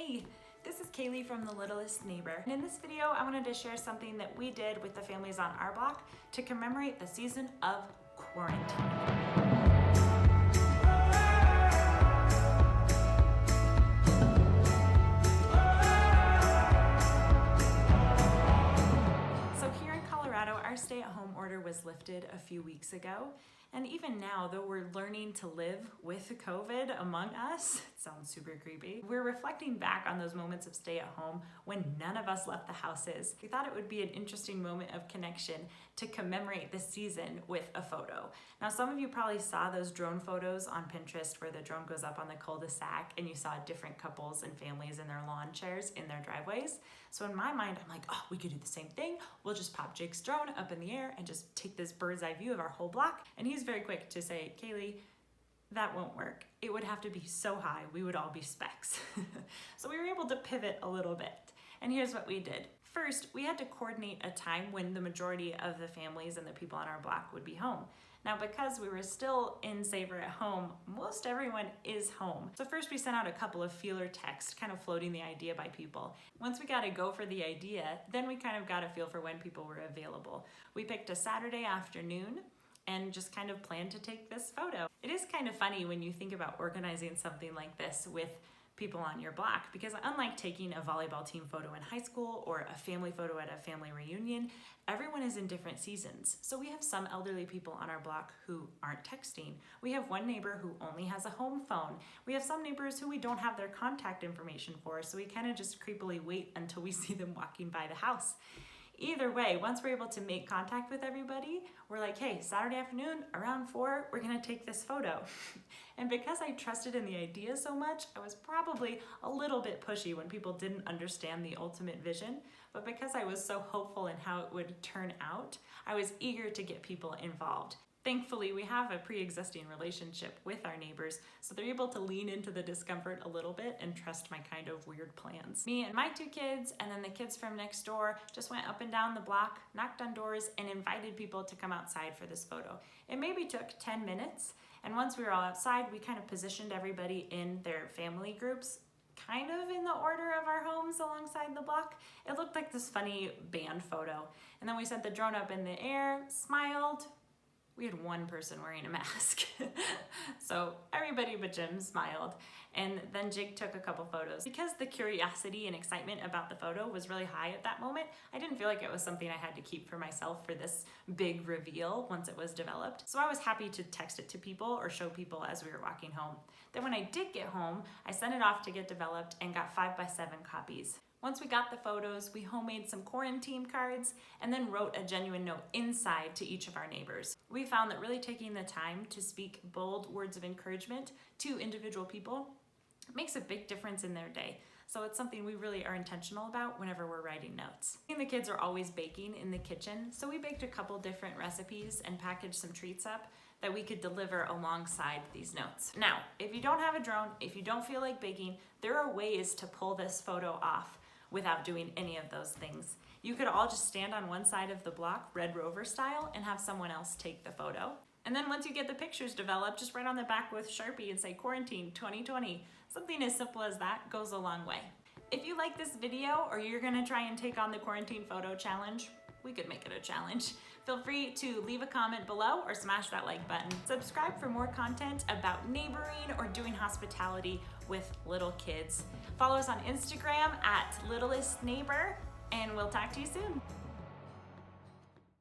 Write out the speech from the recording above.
Hey, this is Kaylee from The Littlest Neighbor. And in this video, I wanted to share something that we did with the families on our block to commemorate the season of quarantine. Our stay-at-home order was lifted a few weeks ago, and even now, though we're learning to live with COVID among us, it sounds super creepy, we're reflecting back on those moments of stay-at-home when none of us left the houses. We thought it would be an interesting moment of connection to commemorate this season with a photo. Now, some of you probably saw those drone photos on Pinterest where the drone goes up on the cul-de-sac and you saw different couples and families in their lawn chairs in their driveways. So in my mind, I'm like, oh, we could do the same thing. We'll just pop Jake's drone up in the air and just take this bird's eye view of our whole block. And he's very quick to say, Kaylee, that won't work. It would have to be so high, we would all be specks. So we were able to pivot a little bit. And here's what we did. First, we had to coordinate a time when the majority of the families and the people on our block would be home. Now, because we were still in Saver at Home, most everyone is home. So first we sent out a couple of feeler texts, kind of floating the idea by people. Once we got a go for the idea, then we kind of got a feel for when people were available. We picked a Saturday afternoon and just kind of planned to take this photo. It is kind of funny when you think about organizing something like this with people on your block, because unlike taking a volleyball team photo in high school or a family photo at a family reunion, everyone is in different seasons. So we have some elderly people on our block who aren't texting. We have one neighbor who only has a home phone. We have some neighbors who we don't have their contact information for, so we kind of just creepily wait until we see them walking by the house. Either way, once we're able to make contact with everybody, we're like, hey, Saturday afternoon around 4, we're gonna take this photo. And because I trusted in the idea so much, I was probably a little bit pushy when people didn't understand the ultimate vision. But because I was so hopeful in how it would turn out, I was eager to get people involved. Thankfully, we have a pre-existing relationship with our neighbors, so they're able to lean into the discomfort a little bit and trust my kind of weird plans. Me and my 2 kids, and then the kids from next door, just went up and down the block, knocked on doors, and invited people to come outside for this photo. It maybe took 10 minutes, and once we were all outside, we kind of positioned everybody in their family groups, kind of in the order of our homes alongside the block. It looked like this funny band photo. And then we sent the drone up in the air, smiled. We had one person wearing a mask. So everybody but Jim smiled. And then Jake took a couple photos. Because the curiosity and excitement about the photo was really high at that moment, I didn't feel like it was something I had to keep for myself for this big reveal once it was developed. So I was happy to text it to people or show people as we were walking home. Then when I did get home, I sent it off to get developed and got 5x7 copies. Once we got the photos, we homemade some quarantine cards and then wrote a genuine note inside to each of our neighbors. We found that really taking the time to speak bold words of encouragement to individual people makes a big difference in their day. So it's something we really are intentional about whenever we're writing notes. And the kids are always baking in the kitchen, so we baked a couple different recipes and packaged some treats up that we could deliver alongside these notes. Now, if you don't have a drone, if you don't feel like baking, there are ways to pull this photo off without doing any of those things. You could all just stand on one side of the block, Red Rover style, and have someone else take the photo. And then once you get the pictures developed, just write on the back with Sharpie and say Quarantine 2020. Something as simple as that goes a long way. If you like this video or you're gonna try and take on the quarantine photo challenge, we could make it a challenge. Feel free to leave a comment below or smash that like button. Subscribe for more content about neighboring or doing hospitality with little kids. Follow us on Instagram at Littlest Neighbor, and we'll talk to you soon.